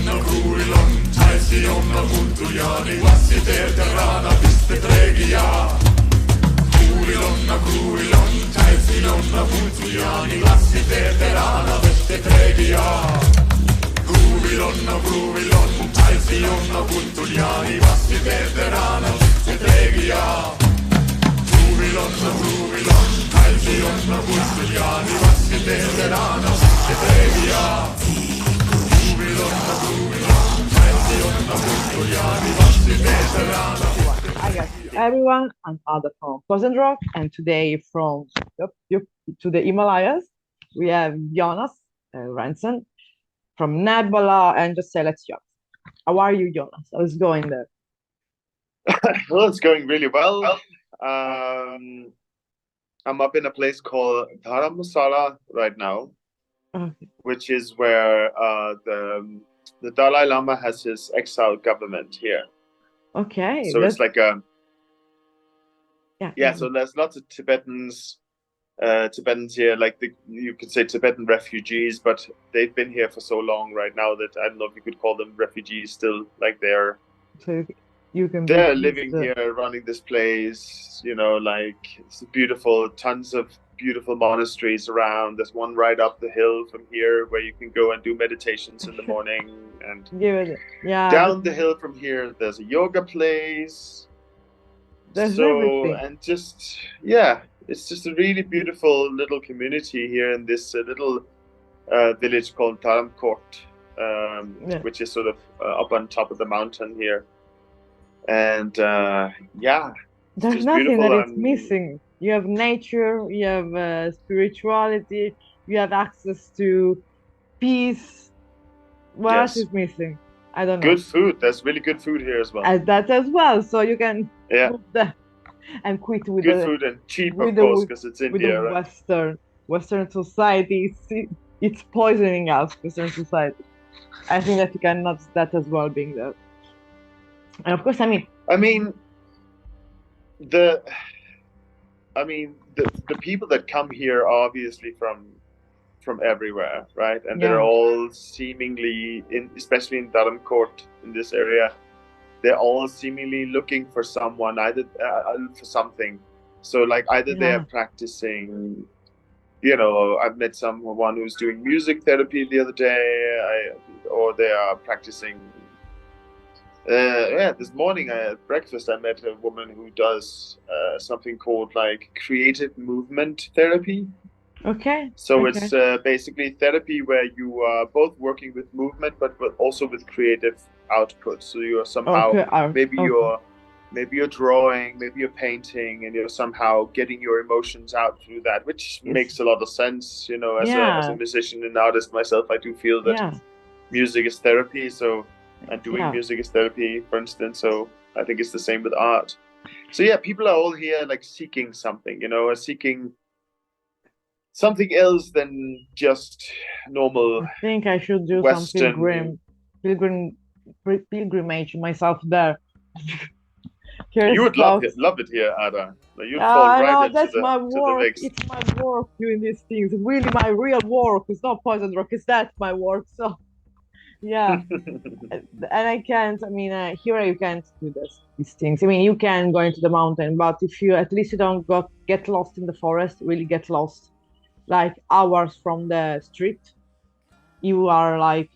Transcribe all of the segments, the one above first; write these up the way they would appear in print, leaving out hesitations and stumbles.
Kruilon, Taisionna, Huntujani, Lassiter, Terrana, Pistepregia. Kruilon, Taisionna, Huntujani, Lassiter, Terrana, Pistepregia. Kruilon, Taisionna, Huntujani, Lassiter, Terrana, Pistepregia. Kruilon, Taisionna, Huntujani, Lassiter, Terrana, Pistepregia. I guess everyone and other from Cousin Rock, and today from to the Himalayas we have Jonas Lorentzen from Nebala, and just say let's Jonas. How are you, Jonas? How's it going there? Well, it's going really well. I'm up in a place called Dharamsala right now, which is where the Dalai Lama has his exile government here. Okay. So it's like a yeah. So there's lots of Tibetans here, like you could say Tibetan refugees, but they've been here for so long right now that I don't know if you could call them refugees still. Like they're living here, running this place. You know, like it's beautiful, tons of beautiful monasteries around. There's one right up the hill from here where you can go and do meditations in the morning, and down the hill from here there's a yoga place. There's everything. And it's just a really beautiful little community here in this little village called Dharamkot, which is sort of up on top of the mountain here. And there's nothing that is missing. You have nature, you have spirituality, you have access to peace. What else is missing? I don't know. Good food. There's really good food here as well. That as well. So you can move there and quit with good food and cheap, of course, because it's India. With the Western society, it's poisoning us. Western society. I think that you cannot that as well being there. And of course, I mean the people that come here are obviously from everywhere, right? And they're all seemingly, especially in Dharamkot, in this area, they're all seemingly looking for someone, either for something. So like either they're practicing, I've met someone who's doing music therapy the other day, or they are practicing. This morning at breakfast I met a woman who does something called like creative movement therapy. Okay. So it's basically therapy where you are both working with movement, but also with creative output. So you're somehow maybe you're drawing, maybe you're painting, and you're somehow getting your emotions out through that, which makes a lot of sense. As a musician and artist myself, I do feel that music is therapy. So. And doing music is therapy, for instance. So I think it's the same with art. So people are all here like seeking something, seeking something else than just normal. I think I should do Western pilgrimage myself there. You would love it here, Ada. You'd fall right into that's my work. Mix. It's my work doing these things. Really, my real work. It's not Poison Rock. It's that my work. So. Yeah, and I can't. Here you can't do these things. You can go into the mountain, but if you at least you don't get lost in the forest, really get lost, like hours from the street, you are like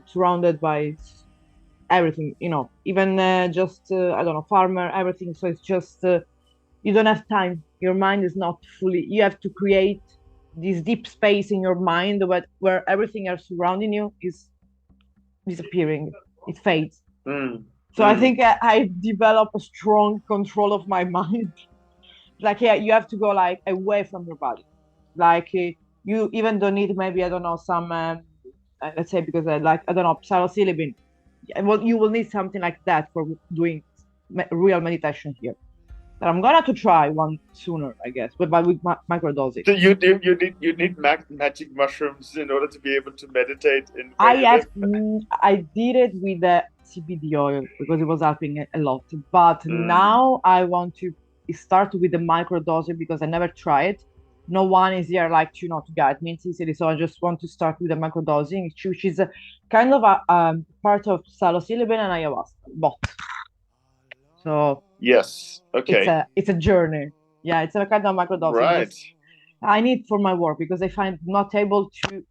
surrounded by everything. Even just I don't know, farmer, everything. So it's just you don't have time. Your mind is not fully. You have to create this deep space in your mind where everything else surrounding you is disappearing. It fades. I think I develop a strong control of my mind. Like you have to go like away from your body. Like you even don't need maybe I don't know some let's say because I don't know psilocybin. Well, you will need something like that for doing real meditation here. But I'm gonna to try one sooner, I guess, but with microdosing. So you need magic mushrooms in order to be able to meditate in. I did it with the CBD oil because it was helping a lot. But now I want to start with the microdosing because I never tried. no one is here like to guide me easily. So I just want to start with the microdosing, which is a kind of a part of psilocybin and ayahuasca, both. So yes, okay, it's a journey. Yeah, it's a kind of microdosing. right. I need for my work because I find not able to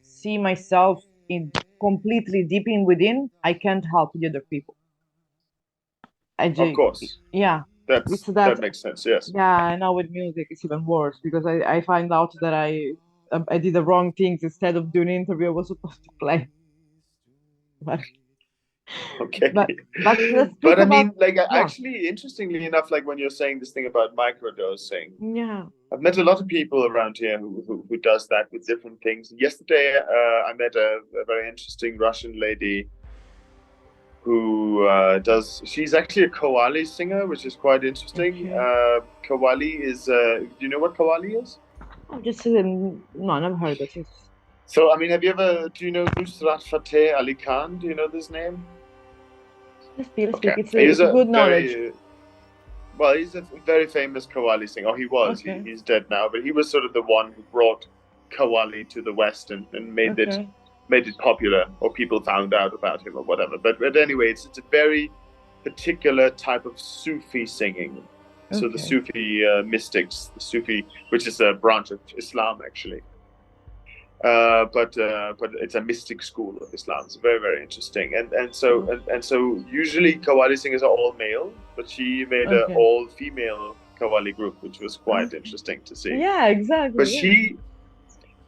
see myself in completely deep in within. I can't help the other people. Of course, Yeah, it's that makes sense. Yes. yeah. Now with music, it's even worse because I find out that I did the wrong things. Instead of doing an interview, I was supposed to play. But Okay. but let's speak But I about mean, like, actually, interestingly enough, like when you're saying this thing about microdosing, yeah. I've met a lot of people around here who does that with different things. Yesterday, I met a very interesting Russian lady who does. She's actually a Qawwali singer, which is quite interesting. Okay. Qawwali is. Do you know what Qawwali is? Just no, I never heard of it. So, I mean, have you ever? Do you know Nusrat Fateh Ali Khan? Do you know this name? Let's speak. Okay, It's a good knowledge. Well, he's a very famous Qawwali singer. Oh, he was. Okay. He's dead now, but he was sort of the one who brought Qawwali to the West and made it popular, or people found out about him or whatever. But anyway, it's a very particular type of Sufi singing. Okay. So the Sufi mystics, the Sufi, which is a branch of Islam actually. But it's a mystic school of Islam. It's very, very interesting. And so usually Qawwali singers are all male, but she made an all female Qawwali group, which was quite interesting to see. Yeah, exactly.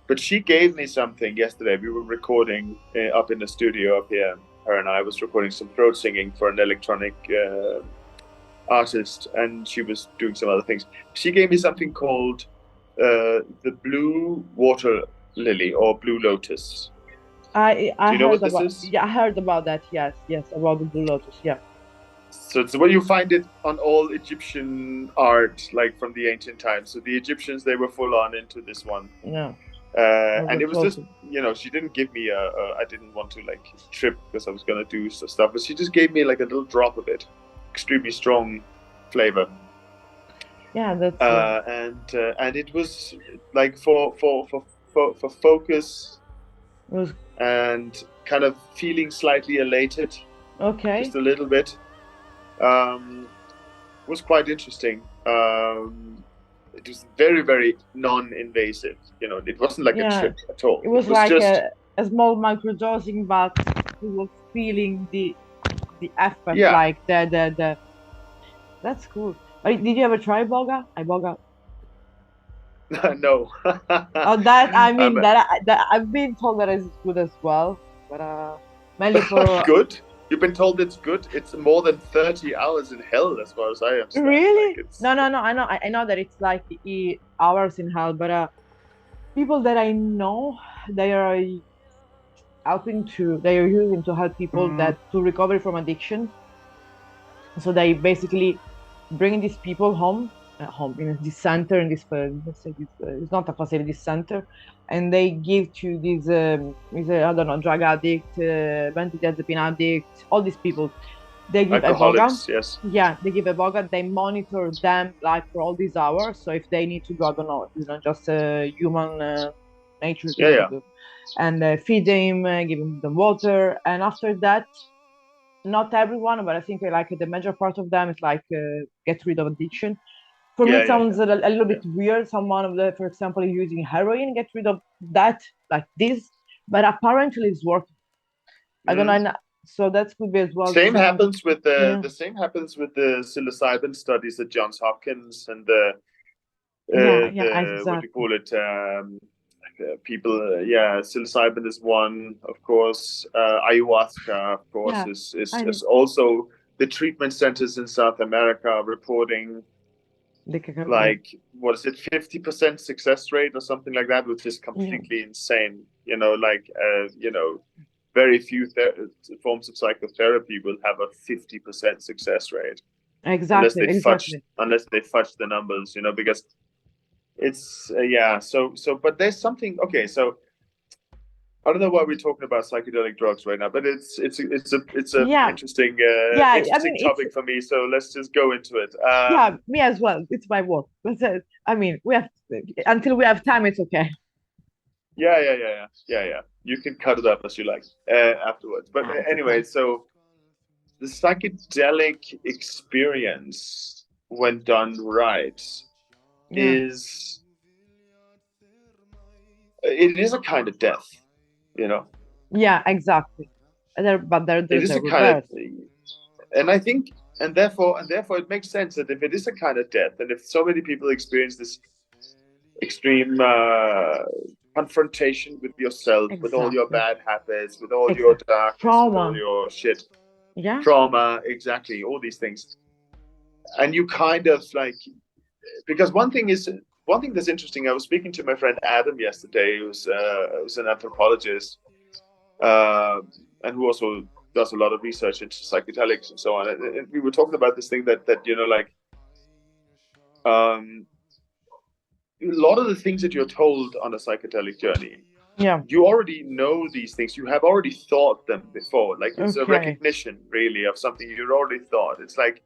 But she gave me something yesterday. We were recording up in the studio up here. Her and I was recording some throat singing for an electronic artist, and she was doing some other things. She gave me something called the Blue Water Lily or Blue Lotus. I heard about this? Yeah, I heard about that. Yes, about the Blue Lotus. Yeah. So it's where you find it on all Egyptian art, like from the ancient times. So the Egyptians, they were full on into this one. Yeah. And it was just, she didn't give me I didn't want to like trip because I was gonna do stuff, but she just gave me like a little drop of it, extremely strong flavor. Yeah, that's. And it was like for focus and kind of feeling slightly elated. Okay. Just a little bit. Was quite interesting. It was very, very non-invasive. It wasn't like a trip at all. It was like just a small microdosing, but we were feeling the effect, like the. That's cool. Did you ever try Iboga? No. That I mean that I've been told that it's good as well, but mainly for good. You've been told it's good. It's more than 30 hours in hell, as far as I understand. Really? Like no. I know that it's like 8 hours in hell, but people that I know, they are using to help people to recover from addiction. So they basically bring these people home in this center, in this it's not a facility, this center, and they give to these I don't know, drug addict, benzodiazepine addict, all these people. They give Iboga. Yes. Yeah, they give Iboga. They monitor them like for all these hours. So if they need to go, I don't know, just human nature. Yeah. And feed them, give them water, and after that, not everyone, but I think like the major part of them is like get rid of addiction. For me, it sounds a little bit weird. Someone of them, for example, using heroin, get rid of that like this, but apparently it's working. I don't know. So that could be as well. Same happens with the same happens with the psilocybin studies at Johns Hopkins and the exactly. What do you call it? People, psilocybin is one, of course. Ayahuasca, of course, is also the treatment centers in South America reporting like, what is it, 50% success rate or something like that, which is completely insane. Very few forms of psychotherapy will have a 50% success rate. Exactly. Unless they fudge the numbers, because it's so but there's something. Okay, so I don't know why we're talking about psychedelic drugs right now, but it's a interesting topic for me. So let's just go into it. Me as well. It's my work. I mean, we have until we have time. It's okay. Yeah. You can cut it up as you like afterwards. But anyway, so the psychedelic experience, when done right, is a kind of death. Yeah, exactly. There's a kind of, and I think, and therefore it makes sense that if it is a kind of death, and if so many people experience this extreme confrontation with yourself, with all your bad habits, with all your darkness, with all your shit, trauma, exactly, all these things, and you kind of like, because one thing that's interesting. I was speaking to my friend Adam yesterday, who's an anthropologist, and who also does a lot of research into psychedelics and so on. And we were talking about this thing that a lot of the things that you're told on a psychedelic journey, you already know these things. You have already thought them before. Like it's a recognition, really, of something you already thought. It's like,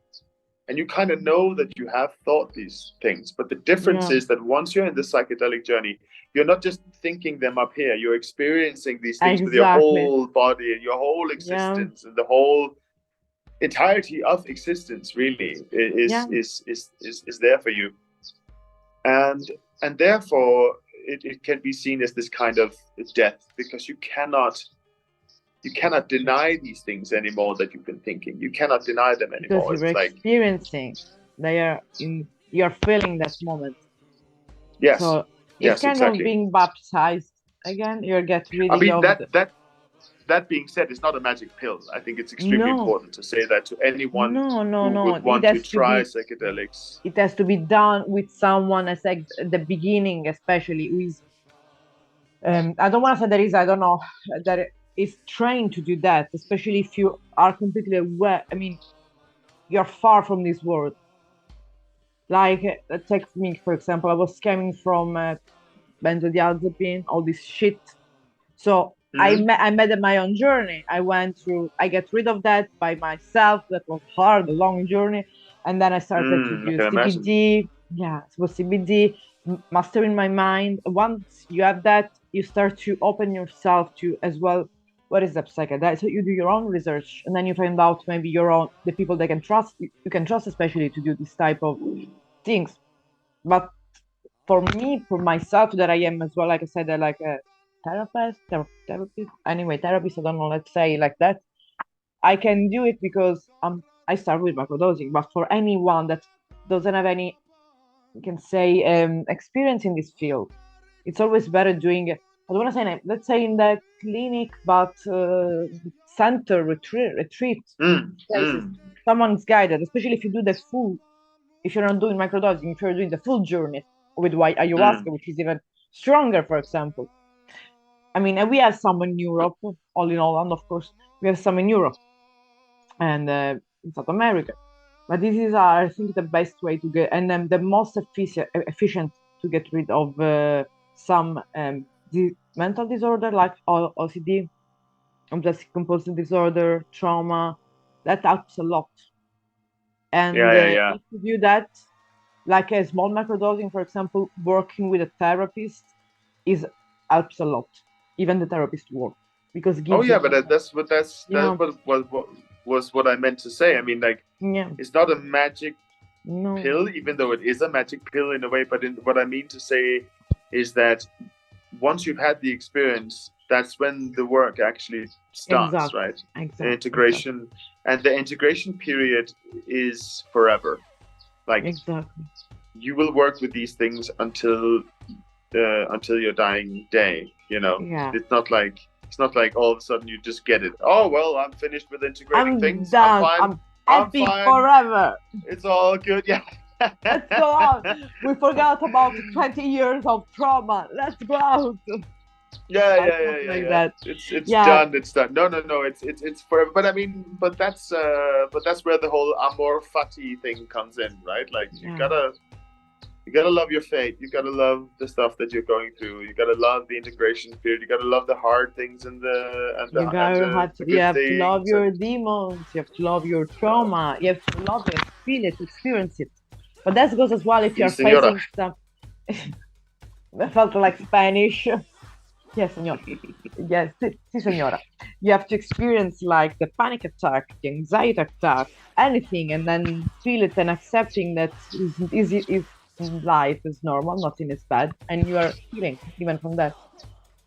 and you kind of know that you have thought these things. But the difference is that once you're in the psychedelic journey, you're not just thinking them up here. You're experiencing these things with your whole body and your whole existence, and the whole entirety of existence really is there for you. And therefore it can be seen as this kind of death, because you cannot deny these things anymore that you've been thinking. You cannot deny them anymore. Because you're experiencing. You're feeling that moment. Yes. So it's kind of being baptized again. You get rid of that being said, it's not a magic pill. I think it's extremely important to say that to anyone who would want to try psychedelics. It has to be done with someone, as at the beginning, especially with. I don't want to say there is. I don't know that is trained to do that, especially if you are completely aware. I mean, you're far from this world. Like, take me for example. I was coming from benzodiazepine, all this shit. So I made my own journey. I get rid of that by myself. That was hard, a long journey. And then I started to do CBD. Yeah, it was CBD, mastering my mind. Once you have that, you start to open yourself to as well. What is that psychedelic? So you do your own research, and then you find out maybe the people they can trust. You can trust, especially to do this type of things. But for me, for myself, that I am as well, like I said, I like a therapist. Anyway, therapist. I don't know. Let's say like that. I can do it because I start with microdosing. But for anyone that doesn't have any, you can say, experience in this field, it's always better doing. I don't want to say, let's say in the clinic, but center retreat. Someone's guided, especially if you do the full. If you're not doing microdosing, if you're doing the full journey with ayahuasca, which is even stronger, for example. I mean, we have some in Europe, all in Holland, of course. We have some in Europe and in South America. But this is, I think, the best way to get, and the most efficient to get rid of some mental disorder like OCD, obsessive compulsive disorder, trauma. That helps a lot. And if you do that, like a small microdosing, for example, working with a therapist helps a lot. Even the therapist work because it gives was what I meant to say. I mean, like, it's not a magic pill, even though it is a magic pill in a way. But what I mean to say is that once you've had the experience, that's when the work actually starts, right? Exactly. The integration, and the integration period is forever. Like, you will work with these things until your dying day. It's not like all of a sudden you just get it. Oh well, I'm finished with integrating things. Done. I'm happy forever. It's all good. Yeah. Let's go out. We forgot about 20 years of trauma. Let's go out. Yeah. That. It's done. It's done. No. It's forever. But I mean, but that's where the whole amor fati thing comes in, right? Like you You gotta love your fate. You gotta love the stuff that you're going through. You gotta love the integration period. You gotta love the hard things and the you have to love your demons. You have to love your trauma. You have to love it, feel it, experience it. But that goes as well if you're facing some. I felt like Spanish. Yes, senor. Yes, sí, señora. You have to experience like the panic attack, the anxiety attack, anything, and then feel it and accepting that is life is normal, nothing is bad, and you are healing even from that.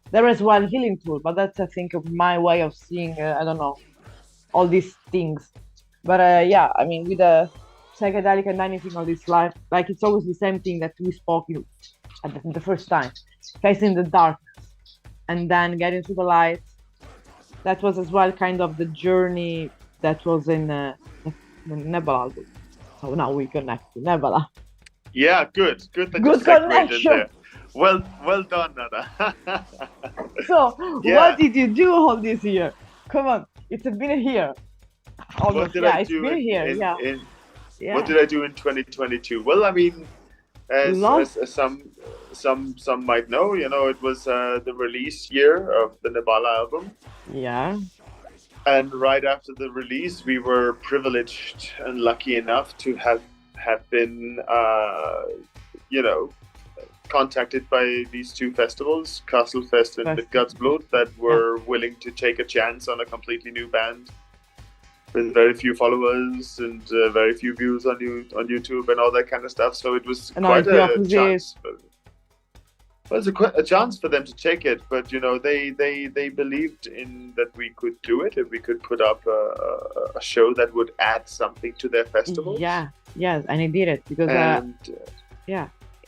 There is one healing tool, but that's I think my way of seeing. I don't know all these things, but yeah, I mean with the psychedelic and anything of this life, like it's always the same thing that we spoke at the first time, facing the dark and then getting to the light. That was as well kind of the journey that was in the Nebala album. So now we connect to Nebala. Yeah, good that good connection. There. Well done, Nada. So, what did you do all this year? Come on, it's been a year. Almost. It's been a year. What did I do in 2022? Well, I mean, as some might know, it was the release year of the Nebala album. Yeah. And right after the release, we were privileged and lucky enough to have been, contacted by these two festivals, Castlefest and Midgardsblod, that were willing to take a chance on a completely new band with very few followers and very few views on YouTube and all that kind of stuff. So it was quite a chance. Well, it was a chance for them to take it, but they believed in that we could do it, and we could put up a show that would add something to their festival. Yeah, yes, and he did it because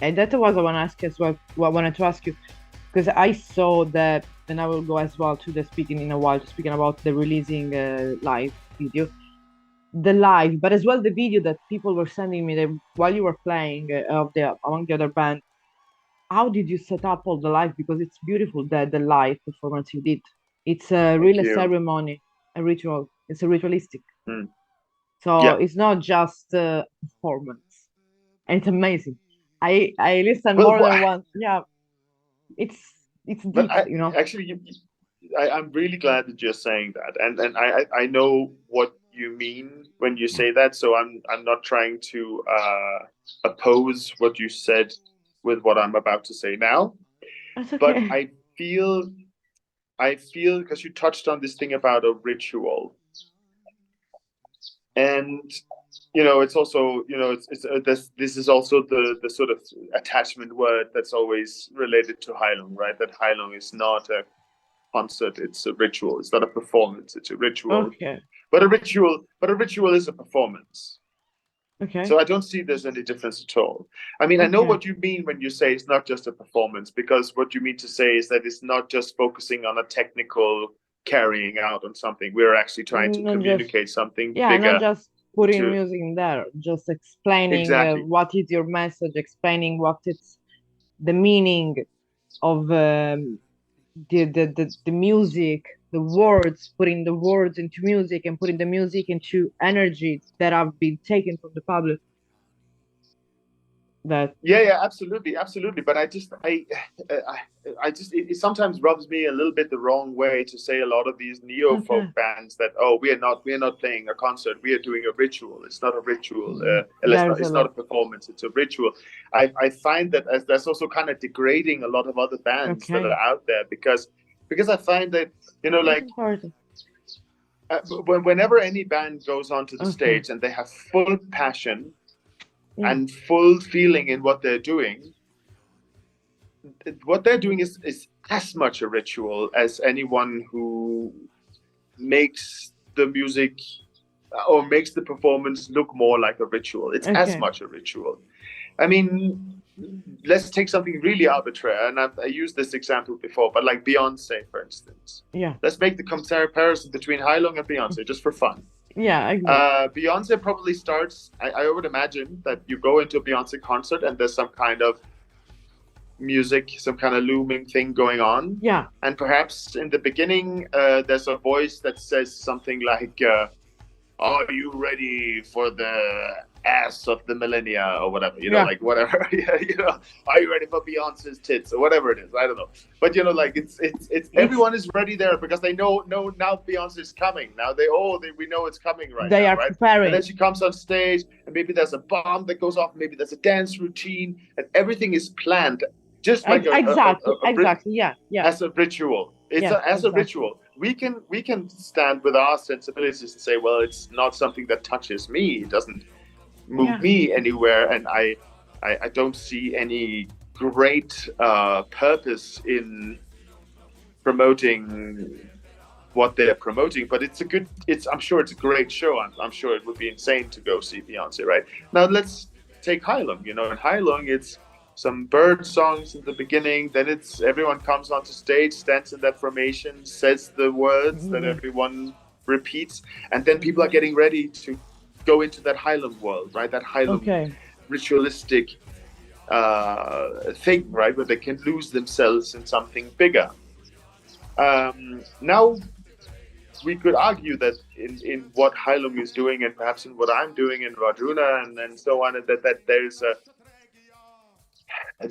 and that was I want to ask as well. What I wanted to ask you, because I saw that, and I will go as well to the speaking in a while, speaking about the releasing live video, the live, but as well the video that people were sending me while you were playing among the other band. How did you set up all the live? Because it's beautiful the live performance you did. It's a real ceremony, a ritual. It's a ritualistic. So it's not just a performance. And it's amazing. I listened more than once. Yeah, it's deep, Actually, I'm really glad that you're saying that, and I know what you mean when you say that. So I'm not trying to oppose what you said with what I'm about to say now. That's okay. But I feel because you touched on this thing about a ritual, and it's also this is also the sort of attachment word that's always related to Heilung, right? That Heilung is not a concert, it's a ritual. It's not a performance, it's a ritual. Okay. But a ritual is a performance. Okay. So I don't see there's any difference at all. I mean, I know what you mean when you say it's not just a performance, because what you mean to say is that it's not just focusing on a technical carrying out on something. We're actually trying to communicate something bigger. Yeah, not just putting music in there, just explaining what is your message, explaining what is the meaning of the music, the words, putting the words into music and putting the music into energy that have been taken from the public. Absolutely. But I just it sometimes rubs me a little bit the wrong way to say a lot of these neo-folk bands that we are not playing a concert, we are doing a ritual. It's not a ritual. It's not a performance. It's a ritual. I find that that's also kind of degrading a lot of other bands that are out there because I find that whenever any band goes onto the stage and they have full passion and full feeling in what they're doing is as much a ritual as anyone who makes the music or makes the performance look more like a ritual. It's as much a ritual. I mean, let's take something really arbitrary, and I used this example before, but like Beyonce, for instance. Yeah. Let's make the comparison between Heilung and Beyonce, just for fun. Yeah, I agree. Beyonce probably starts, I would imagine that you go into a Beyonce concert and there's some kind of music, some kind of looming thing going on. Yeah. And perhaps in the beginning, there's a voice that says something like, are you ready for the ass of the millennia or whatever, like whatever. Yeah, are you ready for Beyonce's tits or whatever it is? I don't know. But like it's everyone is ready there because they know now Beyonce is coming. Now we know it's coming right they now, are right? preparing. And then she comes on stage and maybe there's a bomb that goes off, maybe there's a dance routine, and everything is planned just like exactly. As a ritual. A ritual. We can stand with our sensibilities and say, well, it's not something that touches me. It doesn't move me anywhere, and I don't see any great purpose in promoting what they're promoting. But I'm sure it's a great show. I'm sure it would be insane to go see Beyonce, right? Now let's take Heilung. In Heilung, it's some bird songs in the beginning, then it's everyone comes onto stage, stands in that formation, says the words that everyone repeats, and then people are getting ready to go into that Heilung world, right? That Heilung ritualistic thing, right? Where they can lose themselves in something bigger. Now, we could argue that in what Heilung is doing, and perhaps in what I'm doing in Vajruna and so on, that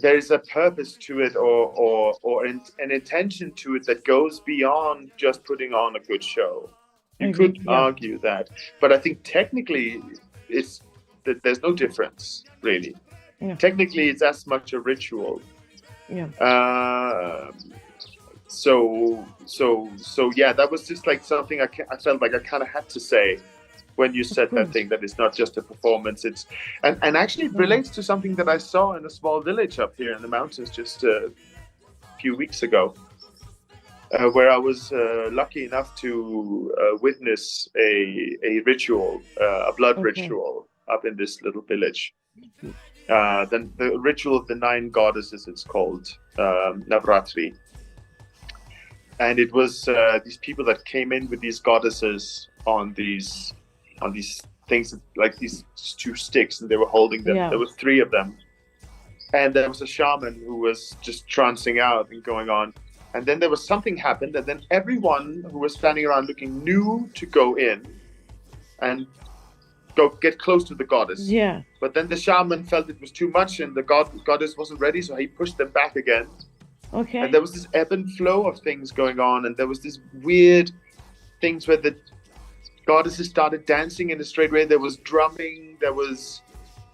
there's a purpose to it or an intention to it that goes beyond just putting on a good show. You could argue that, but I think technically it's that there's no difference really. Technically it's as much a ritual. So that was just like something I felt like I kind of had to say when you said that thing, that it's not just a performance. It's and actually it relates to something that I saw in a small village up here in the mountains just a few weeks ago, where I was lucky enough to witness a ritual, a blood ritual up in this little village. Then the ritual of the 9 goddesses, it's called Navratri. And it was these people that came in with these goddesses on these things, like these 2 sticks, and they were holding them. There were 3 of them, and there was a shaman who was just trancing out and going on. And then there was something happened, and then everyone who was standing around looking knew to go in and go get close to the goddess. But then the shaman felt it was too much, and the goddess wasn't ready, so he pushed them back again. And there was this ebb and flow of things going on, and there was this weird things where the goddesses started dancing in a straight way. There was drumming, there was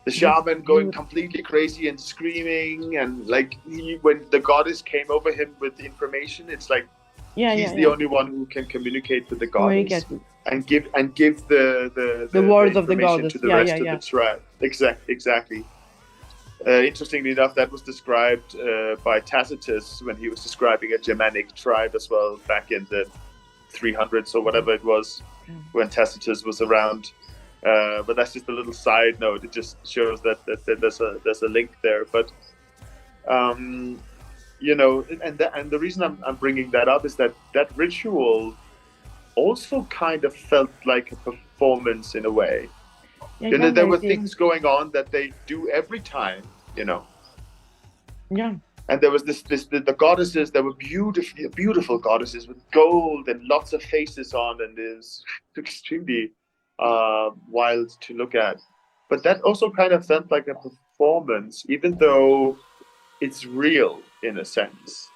the shaman going completely crazy and screaming, and like when the goddess came over him with the information, it's like he's the only one who can communicate with the goddess and give the words of the goddess to the rest of the tribe. Exactly. Interestingly enough, that was described by Tacitus when he was describing a Germanic tribe as well, back in the 300s or whatever it was, when Tacitus was around. But that's just a little side note. It just shows that there's a link there. But and the reason I'm bringing that up is that ritual also kind of felt like a performance in a way. There were things going on that they do every time, And there was the goddesses. There were beautiful goddesses with gold and lots of faces on, and it's extremely wild to look at. But that also kind of felt like a performance, even though it's real in a sense.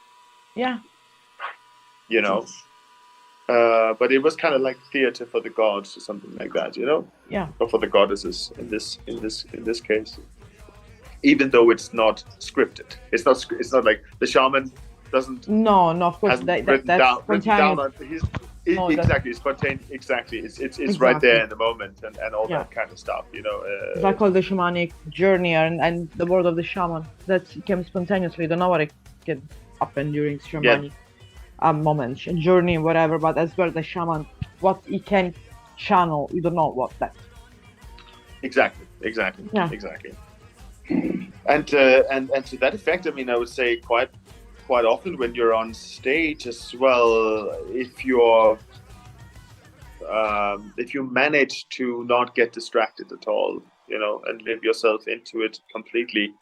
But it was kind of like theater for the gods or something like that, or for the goddesses in this case. Even though it's not scripted, it's not like the shaman doesn't. No, of course that's spontaneous. Exactly, it's spontaneous. Exactly, it's right there in the moment and all that kind of stuff, It's like all the shamanic journey and the word of the shaman that came spontaneously. Don't know what it can happen during shamanic moments, journey, whatever. But as well, the shaman, what he can channel, you don't know what that. Exactly. And to that effect, I mean, I would say quite often when you're on stage as well, if you manage to not get distracted at all, and live yourself into it completely,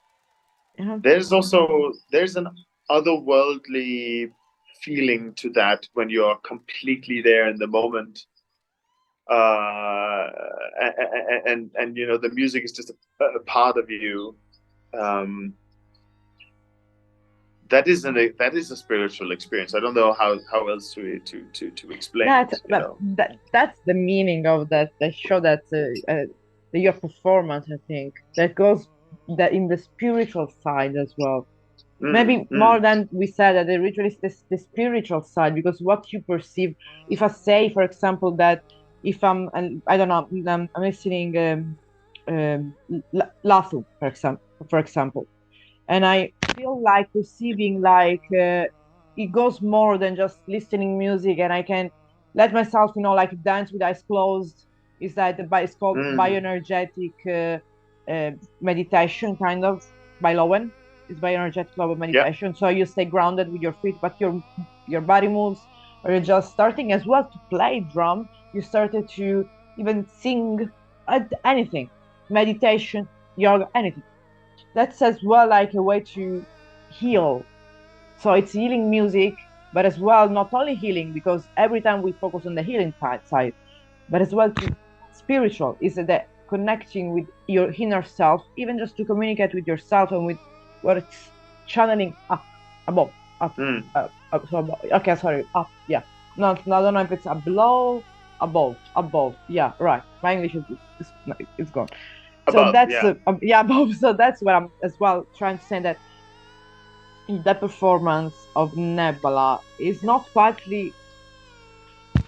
there's an otherworldly feeling to that when you're completely there in the moment. and you know, the music is just a part of you. That is a spiritual experience. I don't know how else to explain that, it, you know? That's the meaning of that show, that your performance, I think, that goes that in the spiritual side as well. Maybe more than we said, that the ritual is the spiritual side, because what you perceive. If I say, for example, that if I'm, and I don't know, I'm listening Lasso, for example, and I feel like perceiving like it goes more than just listening music, and I can let myself, you know, like dance with eyes closed. Is that it's called bioenergetic meditation, kind of, by Lowen. It's bioenergetic level meditation. Yeah. So you stay grounded with your feet, but your body moves, or you're just starting as well to play drum. You started to even sing, anything, meditation, yoga, anything. That's as well like a way to heal. So it's healing music, but as well not only healing, because every time we focus on the healing side, but as well to spiritual, is that connecting with your inner self, even just to communicate with yourself and with what it's channeling up, above, up, so, okay, sorry, up, yeah. No, I don't know if it's below, above, yeah, right. My English is gone. So above, that's above. So that's what I'm as well trying to say, that the performance of Nebala is not partly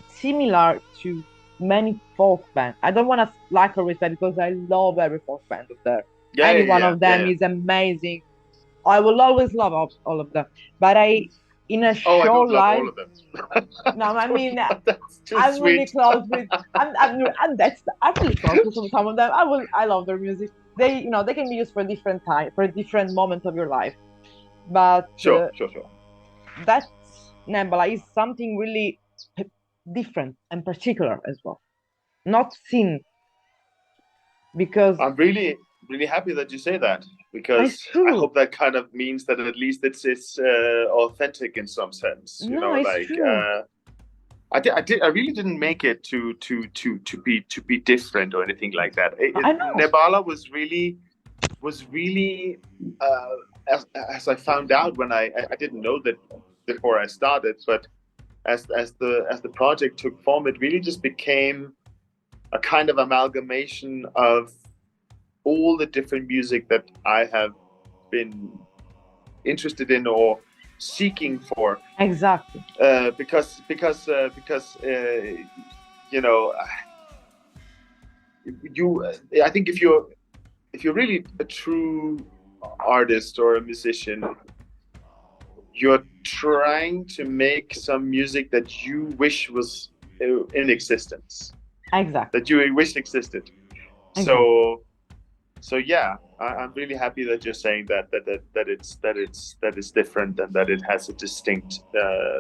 similar to many folk bands. I don't want to like or respect, because I love every folk band of there. Any one of them is amazing. I will always love all of them. But in a show like, all of them. No, I mean, I'm really close with. I'm really close with some of them. I love their music. They, you know, they can be used for different time, for different moments of your life. But sure. That Nebala is something really different and particular as well, not seen. Because I'm really happy that you say that, because I hope that kind of means that at least it's authentic in some sense. You know, like I really didn't make it to be different or anything like that. I know. Nebala was really as I found out when I didn't know that before I started, but as the project took form, it really just became a kind of amalgamation of all the different music that I have been interested in or seeking for. Exactly. Because you know, I think if you're really a true artist or a musician, you're trying to make some music that you wish was in existence. Exactly. That you wish existed. Exactly. So yeah, I'm really happy that you're saying that it's different and that it has a distinct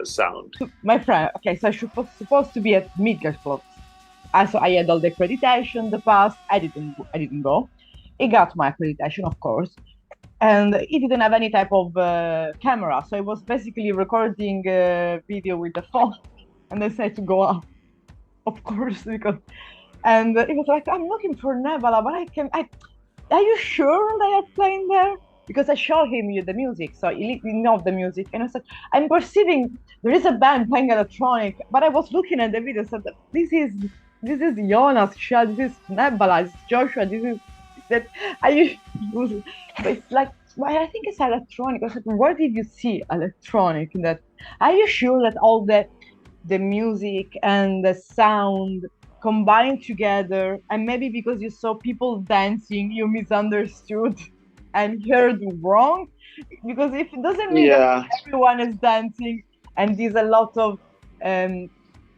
sound. My friend, okay, so I was supposed to be at Midgard Float. Also, I had all the accreditation in the past. I didn't go. He got my accreditation, of course, and he didn't have any type of camera, so I was basically recording video with the phone, and they said to go out, of course, because. And he was like, I'm looking for Nebala, but are you sure they are playing there? Because I showed him the music, so he knows the music. And I said, I'm perceiving there is a band playing electronic, but I was looking at the video and said, this is Jonas, this is Nebala, it's Joshua, this is that. Are you? But it's like, well, I think it's electronic. I said, where did you see electronic in that? Are you sure that all the music and the sound combined together, and maybe because you saw people dancing, you misunderstood and heard wrong? Because if it doesn't mean that everyone is dancing, and there's a lot of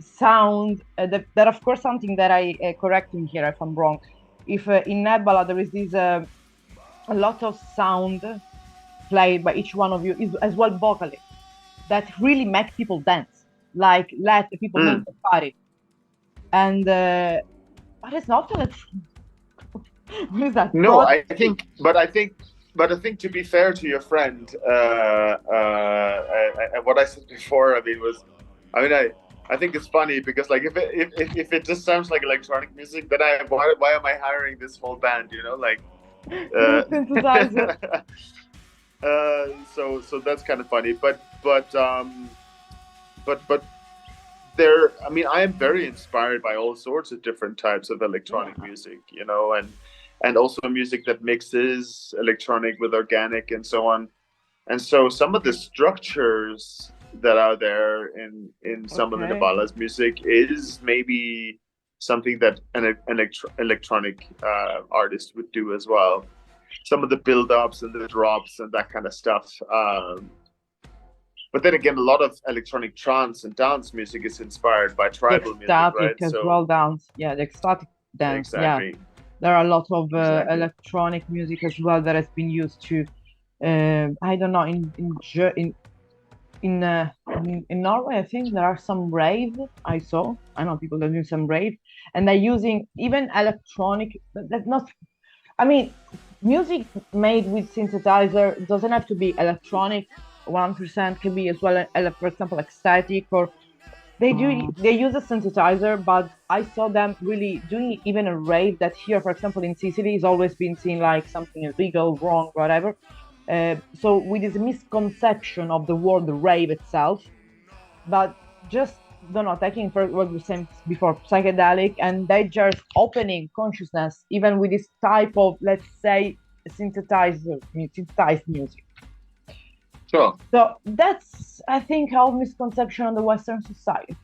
sound, that of course something that I correct him here if I'm wrong. If in Nebala there is this a lot of sound played by each one of you, is as well vocally, that really make people dance, like let the people move the body. And but it's not electronic. What is that? No, I think to be fair to your friend, what I said before, I think it's funny because like if it just sounds like electronic music, then why am I hiring this whole band? You know, like. Synthesizer. So that's kind of funny, but there. I mean, I am very inspired by all sorts of different types of electronic music, you know, and also music that mixes electronic with organic and so on. And so some of the structures that are there in some of the Nebala's music is maybe something that an electronic artist would do as well. Some of the build-ups and the drops and that kind of stuff. But then again, a lot of electronic trance and dance music is inspired by tribal music, right? As well, dance. Yeah, the ecstatic dance. Exactly. Yeah, there are a lot of electronic music as well that has been used to. I don't know, in Norway, I think there are some rave. I know people that do some rave, and they're using even electronic. That's not. I mean, music made with synthesizer doesn't have to be electronic. 1% can be as well, for example, ecstatic, or they use a synthesizer, but I saw them really doing even a rave that here, for example, in Sicily, has always been seen like something illegal, wrong, whatever. So with this misconception of the word rave itself, but just taking for what you said before, psychedelic, and they just opening consciousness even with this type of, let's say, synthesized music. Sure. So that's, I think, our misconception on the Western society.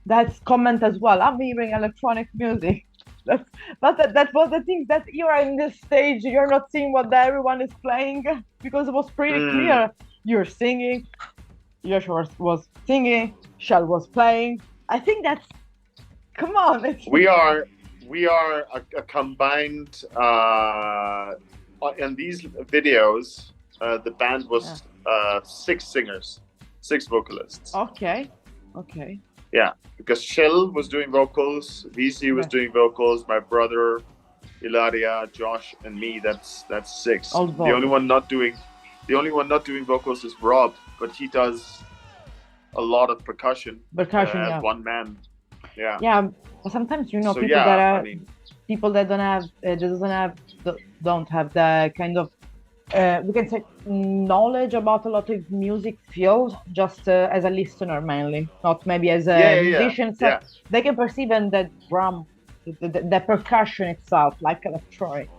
That's comment as well. I'm hearing electronic music. But that was the thing, that you are in this stage, you're not seeing what everyone is playing, because it was pretty clear. You're singing, Joshua was singing, Shell was playing. I think that's, come on. We are a combined, in these videos, the band was 6 singers, 6 vocalists. Okay. Yeah, because Shell was doing vocals, VC was doing vocals, my brother, Ilaria, Josh, and me. That's 6. The only one not doing vocals is Rob, but he does a lot of percussion as one man. Yeah. Yeah, sometimes people that don't have the kind of we can say knowledge about a lot of music field, just as a listener mainly, not maybe as a musician. So they can perceive in the drum, the percussion itself, like electronic.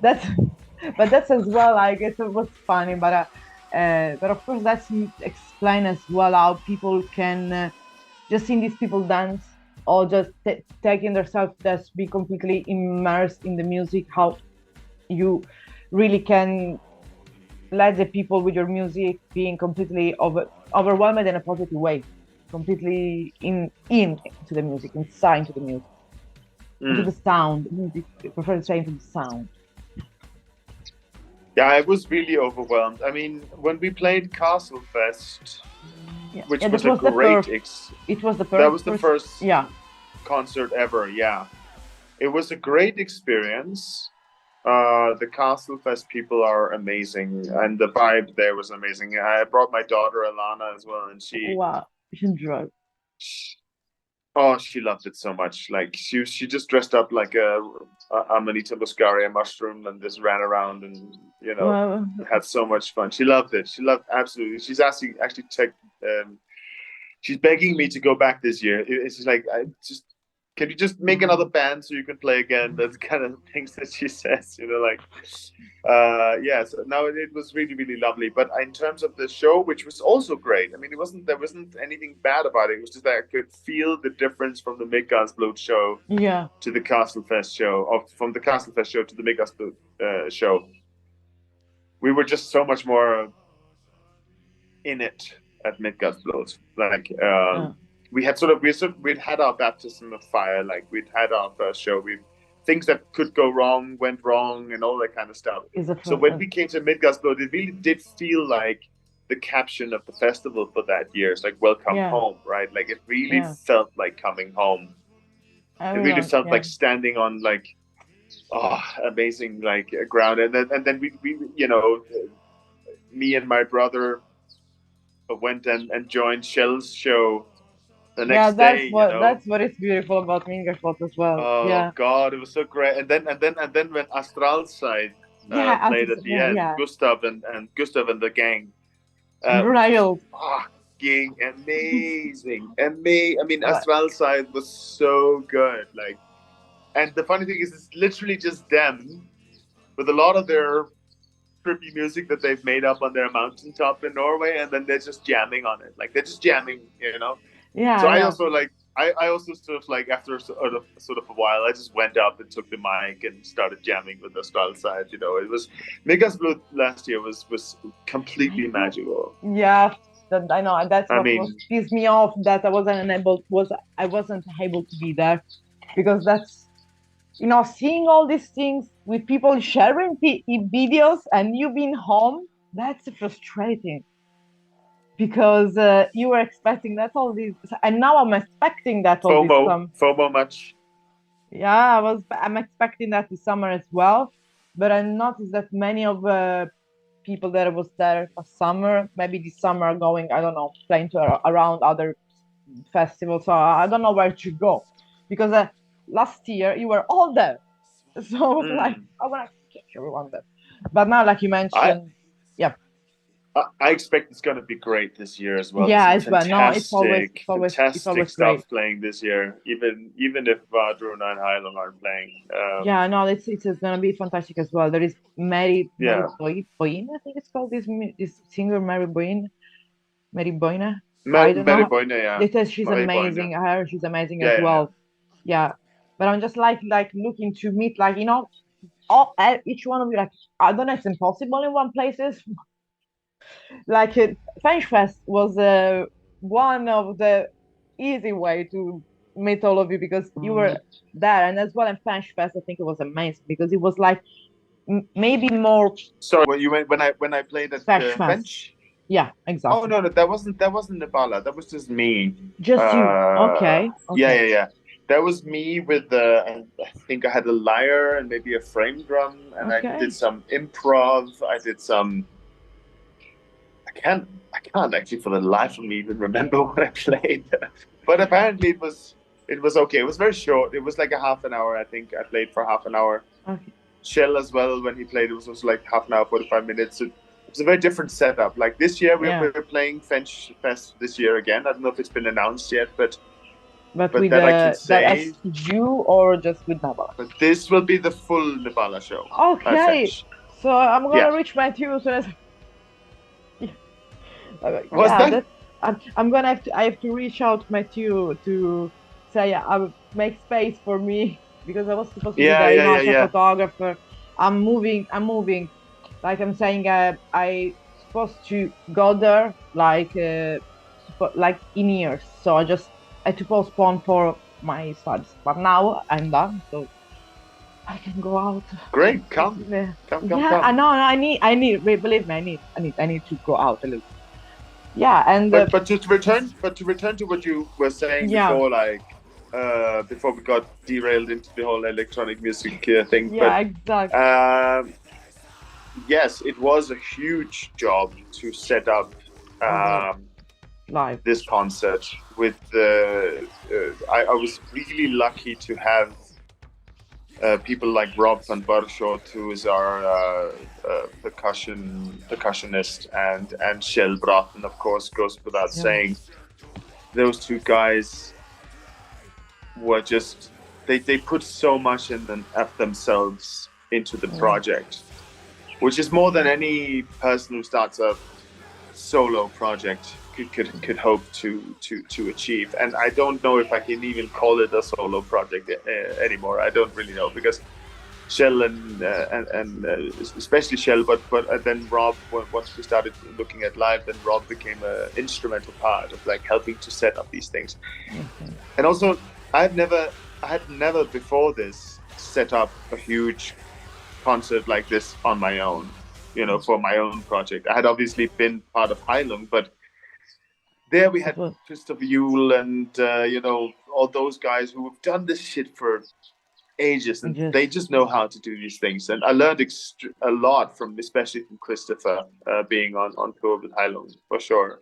That's as well. I guess it was funny, but of course that's explain as well how people can just seeing these people dance, or just taking themselves, just be completely immersed in the music. How you really can let the people with your music being completely overwhelmed in a positive way, completely into the music, inside to the music, into the sound. I prefer to say into the sound. Yeah, I was really overwhelmed. I mean, when we played Castle Fest, which was a great... It was the first... That was the first concert ever, yeah. It was a great experience. The Castle Fest people are amazing, and the vibe there was amazing. I brought my daughter Alana as well, and she enjoyed. She loved it so much. Like she just dressed up like a Amanita muscaria mushroom and just ran around and had so much fun. She loved it. She loved absolutely. She's actually she's begging me to go back this year. It's like, can you just make another band so you can play again? That's kind of things that she says, So no, it was really, really lovely. But in terms of the show, which was also great, I mean, there wasn't anything bad about it. It was just that I could feel the difference from the Midgårdsblod show to the Castlefest show, or from the Castlefest show to the Midgårdsblod show. We were just so much more in it at Midgårdsblod. Like, we'd had our baptism of fire, like we'd had our first show. Things that could go wrong went wrong, and all that kind of stuff. So when we came to Midgårdsblod, it really did feel like the caption of the festival for that year. It's like welcome home, right? Like it really felt like coming home. It really felt like standing on like amazing like ground, and then we me and my brother went and joined Shell's show the next day, that's what is beautiful about Mingersport as well. Oh God, it was so great. And then when Astralside played at the end, Gustav and the gang. Unreal. Fucking amazing. I mean, Astralside was so good. Like, and the funny thing is, it's literally just them with a lot of their trippy music that they've made up on their mountaintop in Norway, and then they're just jamming on it. Like, they're just jamming, Yeah. So I also sort of like, after sort of a while, I just went up and took the mic and started jamming with the Astralside. It was Megas Blue last year was completely magical. Yeah, I know, and that's what pissed me off, that I wasn't able to be there, because that's seeing all these things with people sharing videos and you being home, that's frustrating. Because you were expecting that all these, and now I'm expecting that all this come. FOMO much. Yeah, I'm expecting that this summer as well, but I noticed that many of people that was there last summer, maybe this summer, are going, I don't know, playing around other festivals. So I don't know where to go, because last year you were all there, so I was like, I want to catch everyone there. But now, like you mentioned, I expect it's going to be great this year as well. Yeah, as well. No, it's always fantastic stuff great playing this year. Even if Druna and Heilung aren't playing. Yeah, no, it's going to be fantastic as well. There is Mary Boyne, I think it's called, this singer, Mary Boyne. Mary Boyne, yeah. She's amazing. Boyne, yeah. She's amazing as well. Yeah, but I'm just like looking to meet, like, each one of you. Like, I don't know, it's impossible in one places. Like, French Fest was one of the easy way to meet all of you, because you were there, and as well in French Fest, I think it was amazing, because it was like maybe more. Sorry, when I played at French. Yeah, exactly. Oh no, that wasn't Nebala. That was just me. Just you. Okay. Yeah. That was me with I think I had a lyre and maybe a frame drum, and I did some improv. I did some. I can't actually for the life of me even remember what I played, but apparently it was okay. It was very short. It was like a half an hour. I think I played for half an hour. Okay. Shell as well, when he played, it was also like half an hour, 45 minutes. It was a very different setup. Like this year, we're playing French Fest this year again. I don't know if it's been announced yet, but with that I can say. That you or just with Nebala? But this will be the full Nebala show. Okay, so I'm gonna reach Matthew as soon as. I'm gonna have to reach out to Matthew to say, make space for me, because I was supposed to be there, as a photographer. I'm moving. Like I'm saying, I supposed to go there like in years. So I had to postpone for my studies. But now I'm done, so I can go out. Great, come. I know. I need. Believe me, I need to go out a little. Yeah, and but to return to what you were saying before, like before we got derailed into the whole electronic music thing. Yeah, exactly. Yes, it was a huge job to set up live this concert with I was really lucky to have people like Rob van Borshout, who is our percussionist, and Kjell Braten, of course, goes without saying. Those two guys were just they put so much of themselves into the project, which is more than any person who starts a solo project could hope to achieve. And I don't know if I can even call it a solo project anymore. I don't really know, because Kjell and especially Kjell, but then Rob, once we started looking at live, then Rob became an instrumental part of like helping to set up these things. And also, I had never before this set up a huge concert like this on my own, for my own project. I had obviously been part of Heilung, but there we had Christopher Yule and all those guys who have done this shit for ages, and they just know how to do these things. And I learned a lot especially from Christopher, being on tour with Heilung, for sure.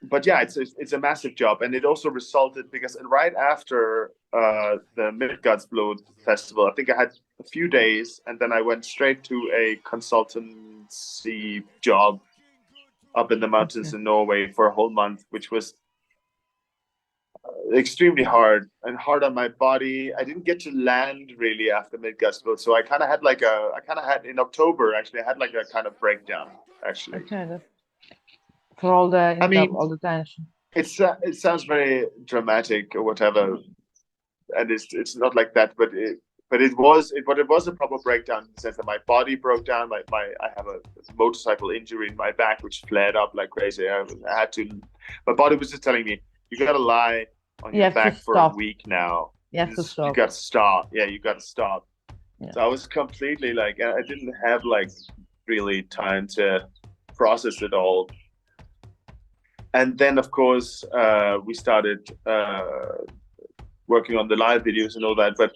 but yeah, it's a massive job, and it also resulted because right after the Midgårdsblod festival, I think I had a few days, and then I went straight to a consultancy job up in the mountains in Norway for a whole month, which was extremely hard on my body. I didn't get to land really after Midgårdsblod, so I kind of had in October actually. I had like a kind of breakdown actually. Okay. For all the all the tension. It sounds very dramatic or whatever, and it's not like that, but it was a proper breakdown in the sense that my body broke down. I have a motorcycle injury in my back which flared up like crazy. I had to. My body was just telling me, you gotta lie on your back for a week now. You have to stop. You gotta stop. Yeah, you gotta stop. Yeah. So I was completely like, I didn't have like really time to process it all. And then, of course, we started working on the live videos and all that. But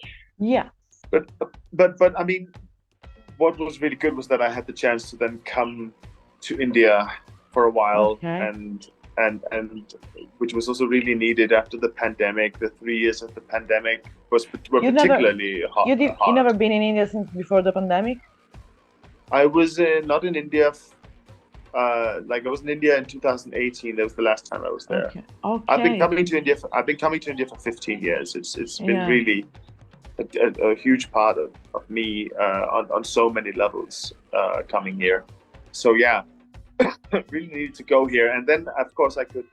I mean, what was really good was that I had the chance to then come to India for a while, and which was also really needed after the pandemic. The 3 years of the pandemic were particularly hard. You never been in India since before the pandemic? I was not in India. I was in India in 2018. That was the last time I was there. Okay. I've been coming to India. I've been coming to India for 15 years. It's been really a huge part of me on so many levels coming here. So yeah, really needed to go here. And then of course I could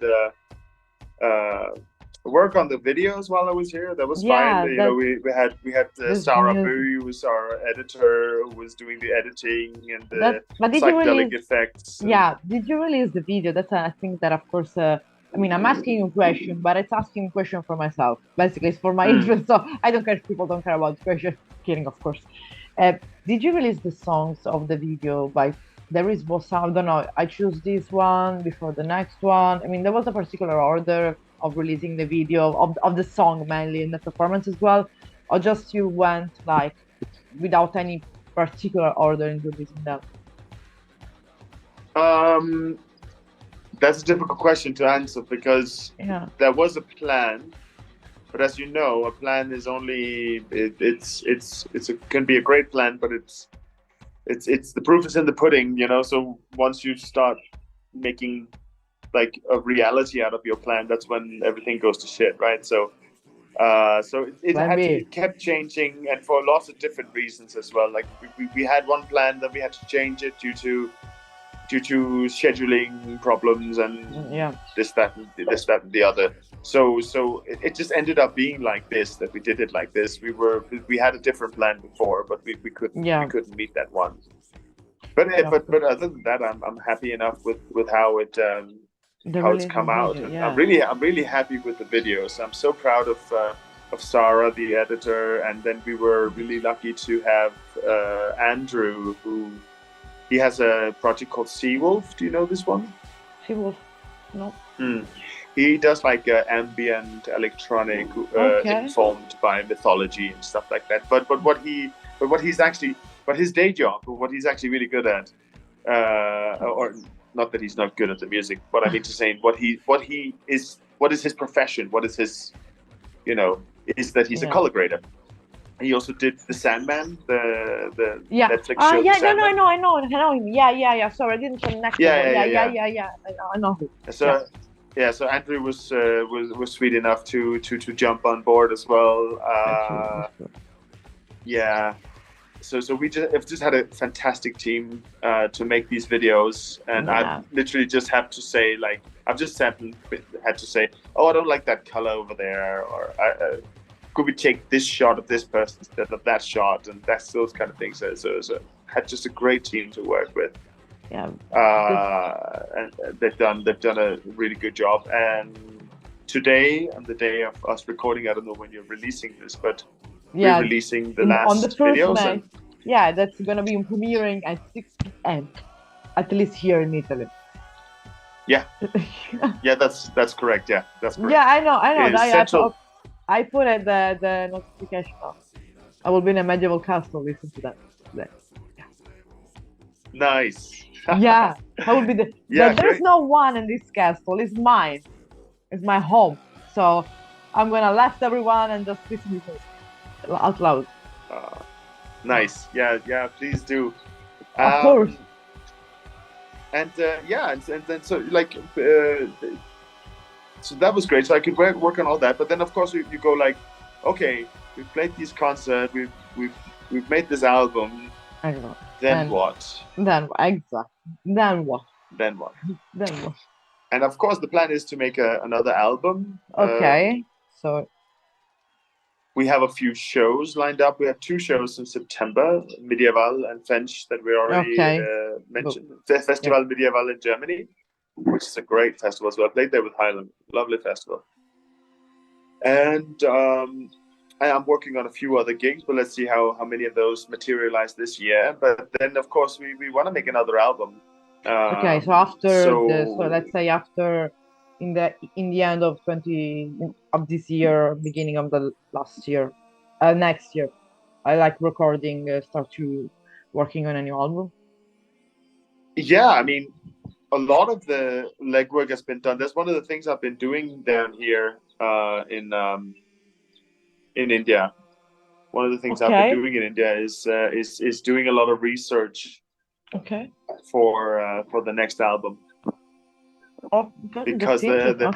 work on the videos while I was here. That was fine. You know, we had Sarah Boo, who was our editor, who was doing the editing and the psychedelic effects. Yeah, did you release the video? That's I think that of course. I mean, I'm asking you a question, but it's asking a question for myself. Basically, it's for my interest. So I don't care if people don't care about the question. Kidding, of course. Did you release the songs of the video by? There is both. I don't know. I choose this one before the next one. I mean, there was a particular order of releasing the video of the song mainly and the performance as well, or just you went like without any particular order in releasing them? That's a difficult question to answer because there was a plan, but as you know, a plan is only can be a great plan, but it's the proof is in the pudding, you know. So once you start making like a reality out of your plan, that's when everything goes to shit, right? So it kept changing, and for lots of different reasons as well. Like we had one plan, then we had to change it due to scheduling problems and this, that, and the other. So it just ended up being like this, that we did it like this. We had a different plan before, but we couldn't meet that one. But other than that, I'm happy enough with how it's come out. I'm really happy with the videos. I'm so proud of Sarah, the editor, and then we were really lucky to have Andrew, who he has a project called Seawolf. Do you know this one? Seawolf, no. He does like ambient electronic, informed by mythology and stuff like that. But his day job, what he's actually really good at, or not that he's not good at the music, but I mean to say what is his profession? What is his, is that he's a color grader. He also did The Sandman, the Netflix show. I know him. Yeah. Sorry, I didn't connect. I know. So Andrew was sweet enough to jump on board as well. So we just had a fantastic team to make these videos, and I literally just have to say, like, I've just had to say, oh, I don't like that color over there, or could we take this shot of this person instead of that shot, and that's those kind of things. So had just a great team to work with. Yeah. And they've done a really good job. And today, on the day of us recording, I don't know when you're releasing this, but we're releasing the last on the first videos. That's gonna be premiering at 6 p.m. at least here in Italy. Yeah, that's correct. Yeah, that's correct. Yeah, I know. I put it the notification on. I will be in a medieval castle. Listen to that. Nice. Yeah, that would be there's no one in this castle. It's mine. It's my home. So I'm gonna left everyone and just listen to it out loud. Nice. Yeah. Please do. Of course. And then so like so that was great. So I could work on all that. But then of course you go like, okay, we've played these concerts, we've made this album. Then what? Then exactly. Then what? Then what? Then what? And of course, the plan is to make another album. Okay, so we have a few shows lined up. We have 2 shows in September, Medieval and Fench, that we already mentioned. Festival Medieval in Germany, which is a great festival. So I played there with Highland. Lovely festival. And I'm working on a few other gigs, but let's see how many of those materialize this year. But then, of course, we want to make another album. Okay, so after so let's say after in the end of this year, beginning of the last year, next year, I like recording, start to working on a new album. Yeah, I mean, a lot of the legwork has been done. That's one of the things I've been doing down here in India. One of the things I've been doing in India is doing a lot of research. Okay. For the next album. Oh, because the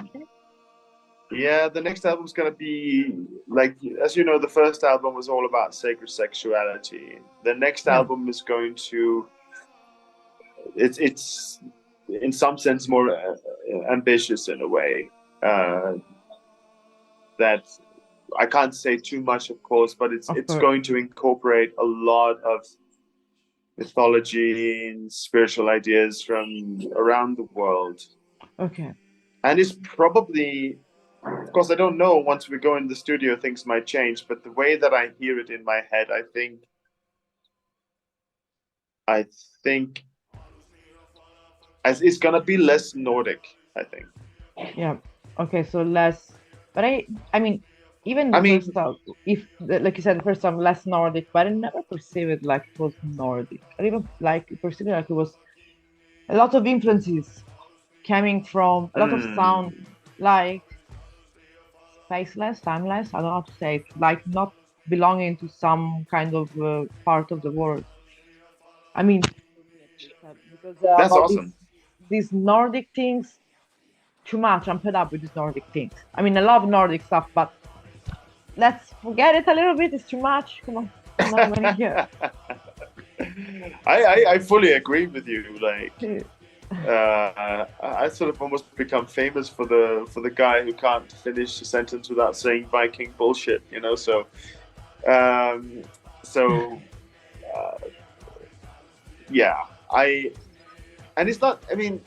next album's gonna be like, as you know, the first album was all about sacred sexuality. The next album is going to it's in some sense more ambitious in a way. That I can't say too much, of course, but it's going to incorporate a lot of mythology and spiritual ideas from around the world. Okay. And it's probably, of course, I don't know, once we go in the studio, things might change, but the way that I hear it in my head, I think as it's gonna be less Nordic, I think. Yeah. Okay, so less, but I mean, even first time, if like you said, the first time less Nordic, but I never perceived it like it was Nordic. I even perceived it like it was a lot of influences coming from a lot of sound, like spaceless, timeless. I don't know how to say it, like not belonging to some kind of part of the world. I mean, because that's awesome. These Nordic things, too much. I'm fed up with these Nordic things. I mean, I love Nordic stuff, but let's forget it a little bit. It's too much. Come on, I'm not going here. I fully agree with you. Like, I sort of almost become famous for the guy who can't finish a sentence without saying Viking bullshit. You know, so yeah. And it's not. I mean,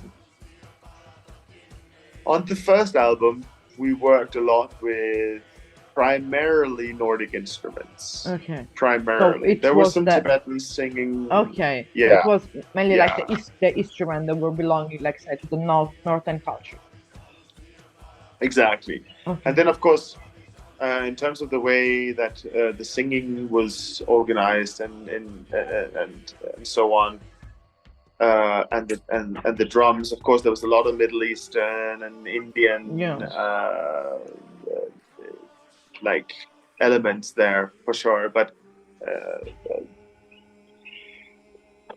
on the first album, we worked a lot with primarily Nordic instruments. Okay. Primarily. So there was some Tibetan singing. Okay. Yeah. It was mainly like the instrument that were belonging, like say, to the northern culture. Exactly. Okay. And then, of course, in terms of the way that the singing was organized and so on, and the drums, of course, there was a lot of Middle Eastern and Indian like elements there for sure, but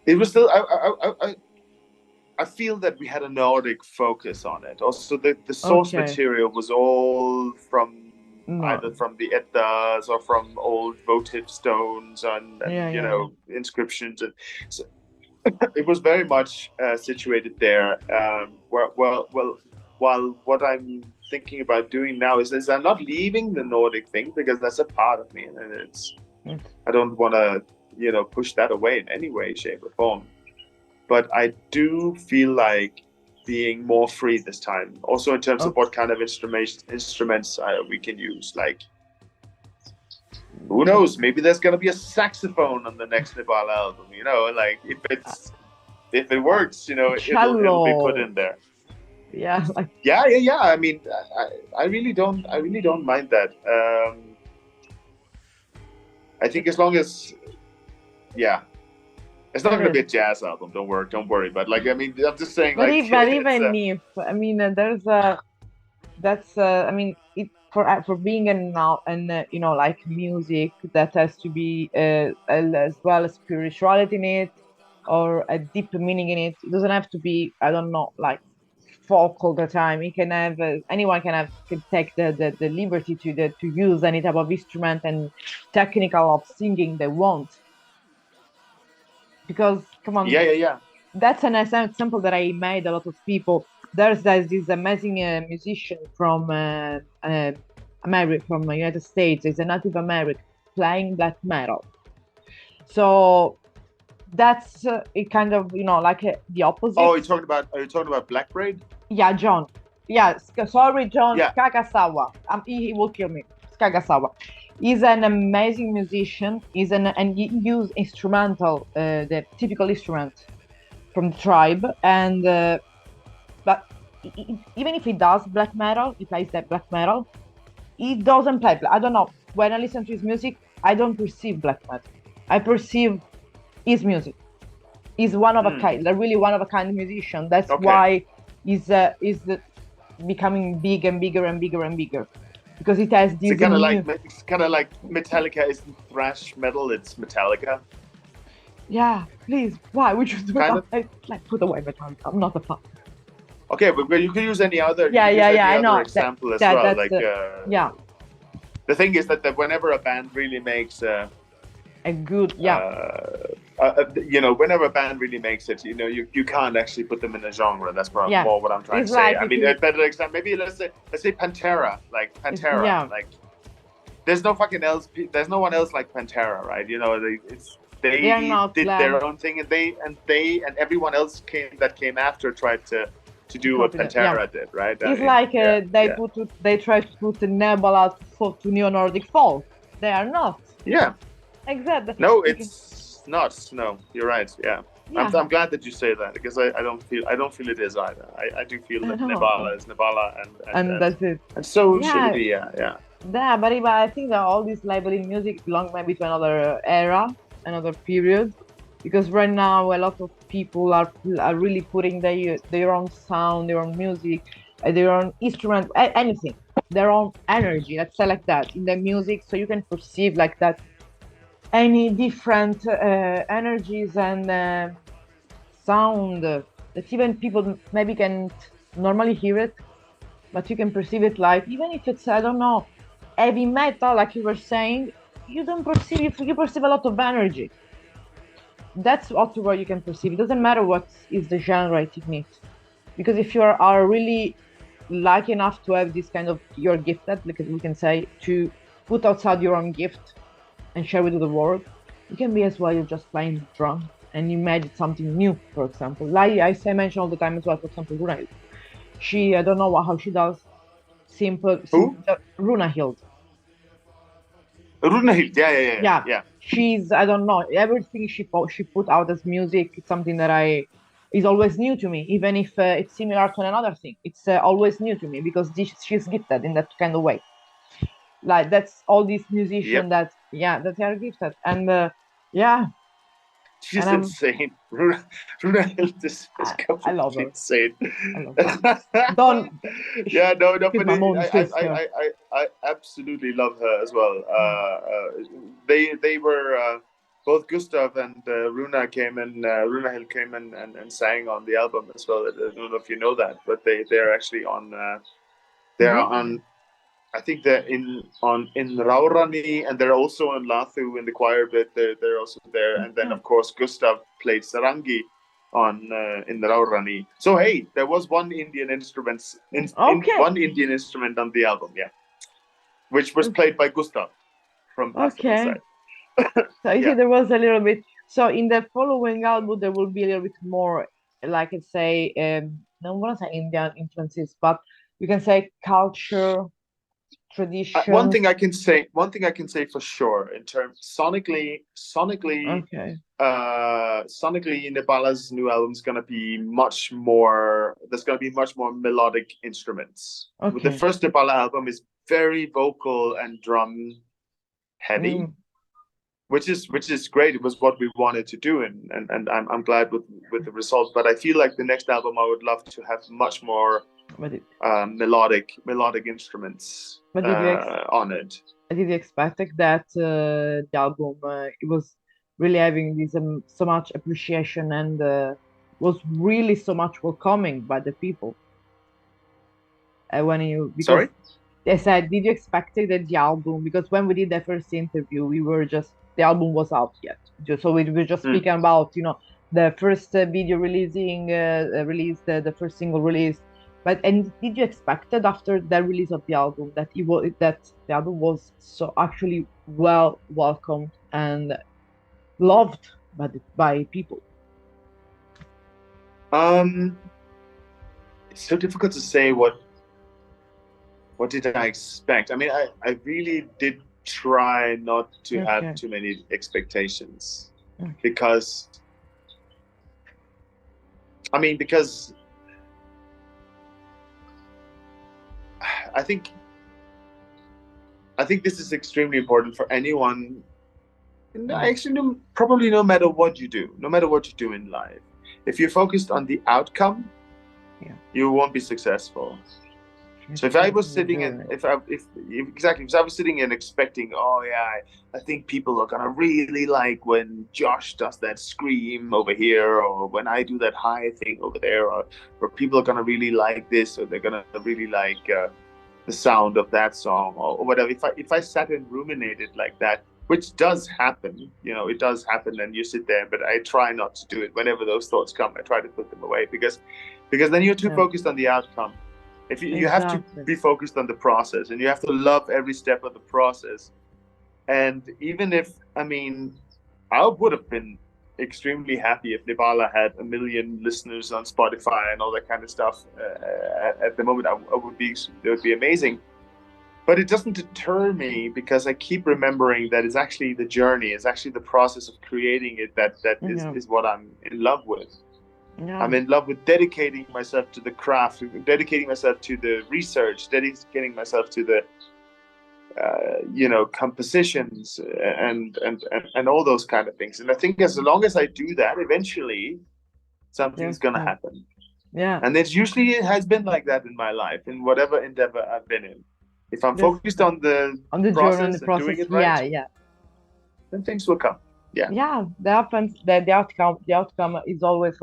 it was still I feel that we had a Nordic focus on it. Also, the source material was all from either from the Eddas or from old votive stones and you know, inscriptions, and so it was very much situated there. While what I'm thinking about doing now is I'm not leaving the Nordic thing, because that's a part of me, and it's I don't want to, you know, push that away in any way, shape, or form. But I do feel like being more free this time, also in terms of what kind of instruments we can use. Like, who knows? Maybe there's gonna be a saxophone on the next Nebala album. You know, like if it works, you know, it'll be put in there. Yeah. Like... Yeah. I mean, I really don't mind that. I think as long as It's not gonna be a jazz album. Don't worry. But like, I mean, I'm just saying, but like, even if I mean, there's a that's I mean, it for being you know, like music that has to be as well as spirituality in it or a deep meaning in it. It doesn't have to be, I don't know, like folk all the time. It can have anyone can take the liberty to use any type of instrument and technical of singing they want. Because come on, yeah. That's an example that I made a lot of people. There's this amazing musician from America, from the United States. He's a Native American playing black metal. So that's it kind of, you know, like the opposite. Oh, are you talking about Black Braid? Yeah, John. Yeah, sorry, John. Yeah. Kagasawa. He will kill me. Kagasawa. He's an amazing musician. And he used instrumental, the typical instrument from the tribe, and but even if he does black metal, he plays that black metal. He doesn't play. I don't know. When I listen to his music, I don't perceive black metal. I perceive his music. He's one of a kind, really one of a kind musician. That's why he's becoming big and bigger and bigger and bigger, because it has this. It's kind of like Metallica isn't thrash metal; it's Metallica. Yeah, please. Why would you do that? Like, put away Metallica. I'm not a fan. Okay, but you can use any other. I know. Example as well. Like, yeah. The thing is that whenever a band really makes a good, you know, whenever a band really makes it, you know, you can't actually put them in a genre. That's more what I'm trying to say. I mean, a better example, maybe let's say Pantera, like Pantera, like there's no one else like Pantera, right? You know, they did their own thing, and everyone else that came after tried to do what Pantera did, right? It's they tried to put the Nebala to neo-Nordic folk. They are not. Yeah. Exactly. No, it's not. No, you're right. Yeah. I'm glad that you say that, because I don't feel it is either. I do feel that Nebala is Nebala, and that's it. And so should it be. Yeah. Yeah, but I think that all this labeling music belong maybe to another era, another period, because right now a lot of people are really putting their own sound, their own music, their own instrument, anything, their own energy, let's say like that, in the music, so you can perceive like that any different energies and sound that even people maybe can't normally hear it, but you can perceive it, like even if it's, I don't know, heavy metal, like you were saying, you perceive a lot of energy. That's also where you can perceive. It doesn't matter what is the genre it needs, because if you are really lucky enough to have this kind of, you're gifted, like we can say, to put outside your own gift and share with the world, you can be as well, you're just playing drum and you made something new, for example. Like I mention all the time as well, for example, Runa. I don't know how she does simple Runahild. Runahild, yeah. She's, I don't know, everything she put out as music, it's something that is always new to me, even if it's similar to another thing. It's always new to me, because she's gifted in that kind of way. Like, that's all these musicians that they are gifted, and she's insane. Runahild is completely insane. I love her. Don't. Yeah, no, but I absolutely love her as well. They were both Gustav and Runahild came in and sang on the album as well. I don't know if you know that, but they're actually on. They're on. I think they're in Raurani, and they're also on Lathu in the choir bit. They're also there, and then of course Gustav played sarangi in the Raurani. So hey, there was one Indian instrument on the album, which was played by Gustav from side. So you see, there was a little bit. So in the following album, there will be a little bit more, like I say, I don't want to say Indian influences, but you can say culture. Tradition. One thing I can say for sure, in terms sonically, Nebala's new album is gonna be much more. There's gonna be much more melodic instruments. The first Nebala album is very vocal and drum heavy. which is great. It was what we wanted to do, and I'm glad with the results. But I feel like the next album I would love to have much more melodic instruments on it. Did you expect that the album it was really having this so much appreciation and was really so much welcoming by the people? Sorry? I said, did you expect that the album, because when we did the first interview, the album was out yet. So we were just speaking about, the first video the first single release. And did you expect that after the release of the album that the album was so actually well welcomed and loved by people? It's so difficult to say what did I expect. I mean, I really did try not to have too many expectations because I think this is extremely important for anyone. Actually, probably no matter what you do in life, if you're focused on the outcome, you won't be successful. So if I was sitting if I was sitting and expecting, I think people are gonna really like when Josh does that scream over here, or when I do that high thing over there, or people are gonna really like this, or they're gonna really like the sound of that song, or whatever. If I sat and ruminated like that, which does happen, it does happen, and you sit there, but I try not to do it. Whenever those thoughts come, I try to put them away because then you're too focused on the outcome. If you have to be focused on the process, and you have to love every step of the process. And even if, I would have been extremely happy if Nebala had 1 million listeners on Spotify and all that kind of stuff. At the moment, it would be amazing. But it doesn't deter me, because I keep remembering that it's actually the journey, it's actually the process of creating it that is what I'm in love with. Yeah. I'm in love with dedicating myself to the craft, dedicating myself to the research, dedicating myself to the compositions and all those kind of things. And I think as long as I do that, eventually something's gonna happen. Yeah. And it has been like that in my life, in whatever endeavor I've been in. If I'm focused on the process and doing it right, then things will come. Yeah, the outcome is always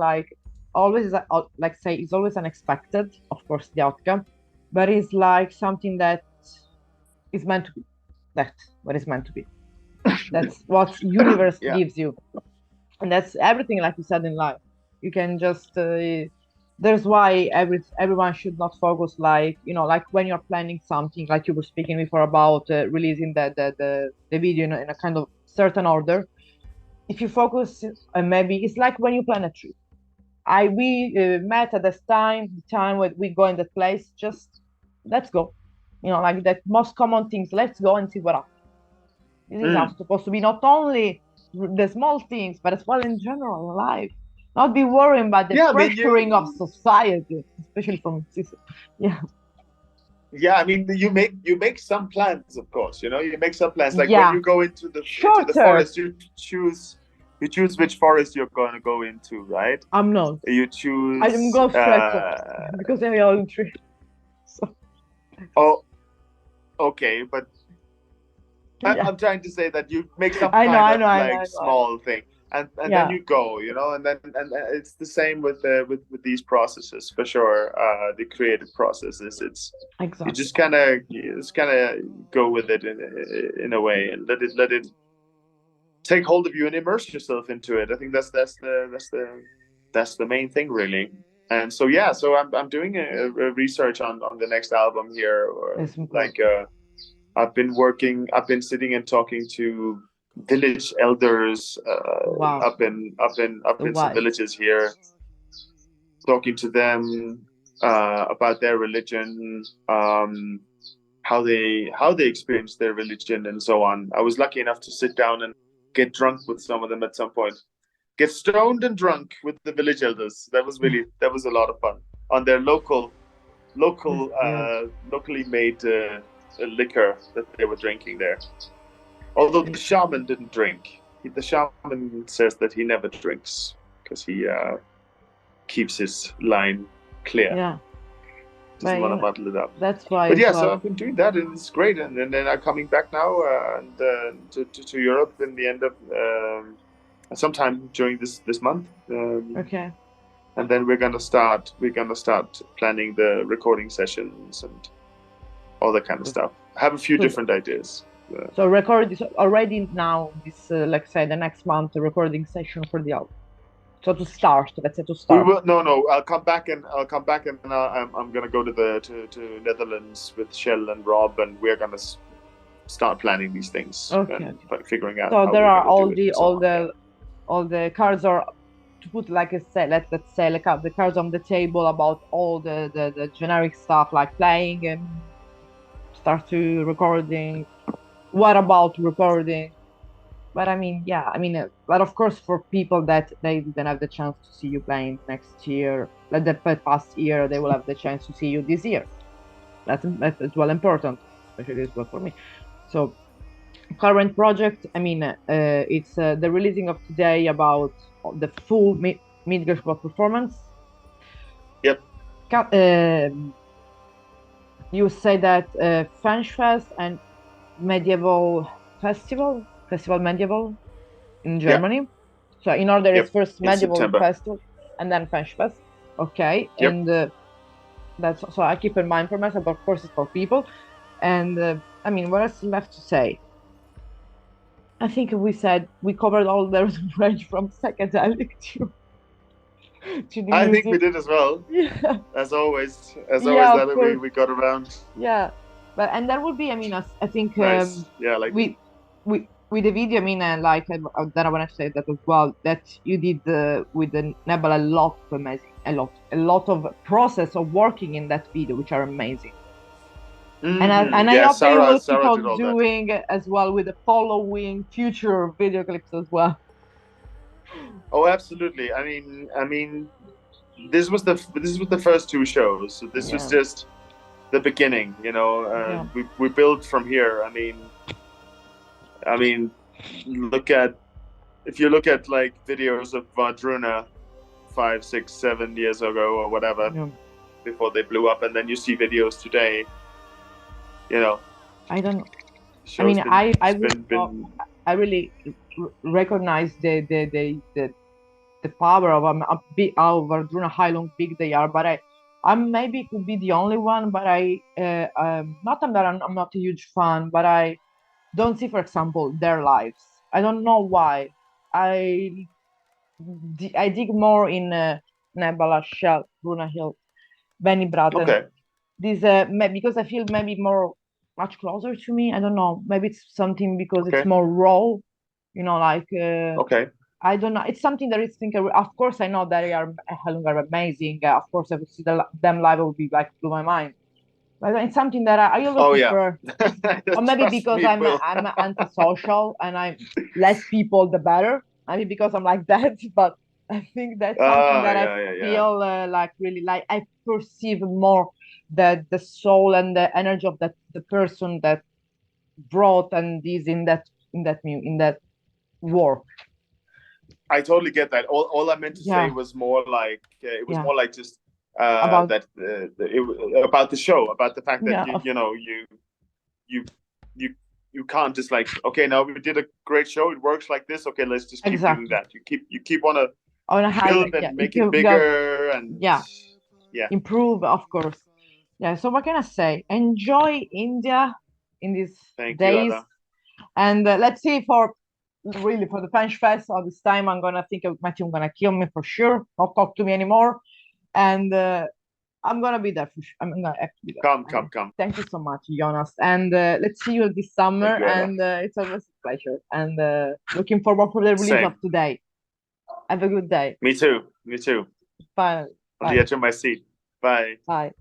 it's always unexpected, of course, the outcome, but it's like something that is meant to be. That's what is meant to be. That's what universe gives you, and that's everything, like you said, in life. You can just there's why everyone should not focus like when you're planning something, like you were speaking before about releasing the video in a kind of certain order. If you focus, maybe it's like when you plan a trip. We met at the time when we go in that place. Just let's go, like that most common things. Let's go and see what happens. This is supposed to be not only the small things, but as well in general in life. Not be worrying about the pressuring of society, especially from sisters. Yeah. Yeah, you make some plans, of course. You make some plans. Like when you go into the forest, you choose which forest you're going to go into, right? I'm not. You choose. I didn't go straight because they are all tree. So. Oh, okay, but I'm trying to say that you make some kind of small thing. And then you go, and it's the same with these processes for sure. The creative processes, you just kind of go with it in a way, and let it take hold of you and immerse yourself into it. I think that's the main thing, really. And so I'm doing a research on the next album here, or I've been sitting and talking to village elders up in some villages here, talking to them about their religion, how they experience their religion, and so on. I was lucky enough to sit down and get drunk with some of them at some point, get stoned and drunk with the village elders. That was a lot of fun on their locally made liquor that they were drinking there. Although the shaman didn't drink. The shaman says that he never drinks because he keeps his line clear. Yeah. Doesn't want to bottle it up. That's why. But yeah, so I've been doing that, and it's great. And then I'm coming back now to Europe in the end of sometime during this month. Okay. And then we're gonna start planning the recording sessions and all that kind of stuff. I have a few different ideas. So record this already now. This let's say the next month, the recording session for the album. So let's say to start. We will, no. I'll come back and I'm gonna go to Netherlands with Shell and Rob, and we're gonna start planning these things. Okay. And figuring out. So there are all the cards are to put, like I said, let's say like the cards on the table about all the generic stuff like playing and start to recording. What about recording? But I mean, but of course, for people that they didn't have the chance to see you playing next year, like the past year, they will have the chance to see you this year. That's well important, especially as well for me. So, current project, it's the releasing of today about the full Midgard performance. Yep. You say that Fenchfest and Medieval Festival Medieval in Germany. Yep. So in order is first Medieval Festival and then Fenchfest. Okay. Yep. And that's so I keep in mind for myself, but of course it's for people. And what else left to say? I think we covered all the range from psychedelic to I think we did as well. Yeah. As always that we got around. Yeah. But and that would be, I think nice. Like we with the video, that I want to say that as well, that you did with the Nebala a lot of process of working in that video, which are amazing. Mm-hmm. And I hope they will keep on doing as well with the following future video clips as well. Oh, absolutely. I mean, this was the first two shows, so this was just the beginning, we built from here. I mean, if you look at like videos of Vardruna 5, 6, 7 years ago or whatever, before they blew up, and then you see videos today, I don't. I really recognize the power of how Vardruna, how long big they are, but I maybe could be the only one, but not that I'm not a huge fan, but I don't see, for example, their lives. I don't know why. I dig more in Nebala, Shell, Bruna Hill, Benny Braden. Okay. This because I feel maybe much closer to me. I don't know. Maybe it's something because it's more raw. Okay. I don't know. It's something that is thinking. Of course, I know that they are amazing. Of course, if I see them live, it would be like blew my mind. But it's something that I always prefer. Or maybe because I'm antisocial and I'm less people, the better. Maybe because I'm like that. But I think that's something that I feel like really like. I perceive more the soul and the energy of the person that brought and is in that work. I totally get that. All I meant to say was more like more like just about the show, about the fact that you can't just like, okay, now we did a great show, it works like this, okay, let's just keep doing that. You keep on a build and make it bigger and improve, of course. Yeah. So what can I say? Enjoy India in these days, and let's see for the Fenchfest. All this time, I'm gonna think of Matthew. Gonna kill me for sure. Not talk to me anymore, and I'm gonna be there for sure. I'm gonna actually come. Thank you so much, Jonas, and let's see you this summer. And it's always a pleasure. And looking forward for the release of today. Have a good day. Me too. Bye. On the edge of my seat. Bye. Bye.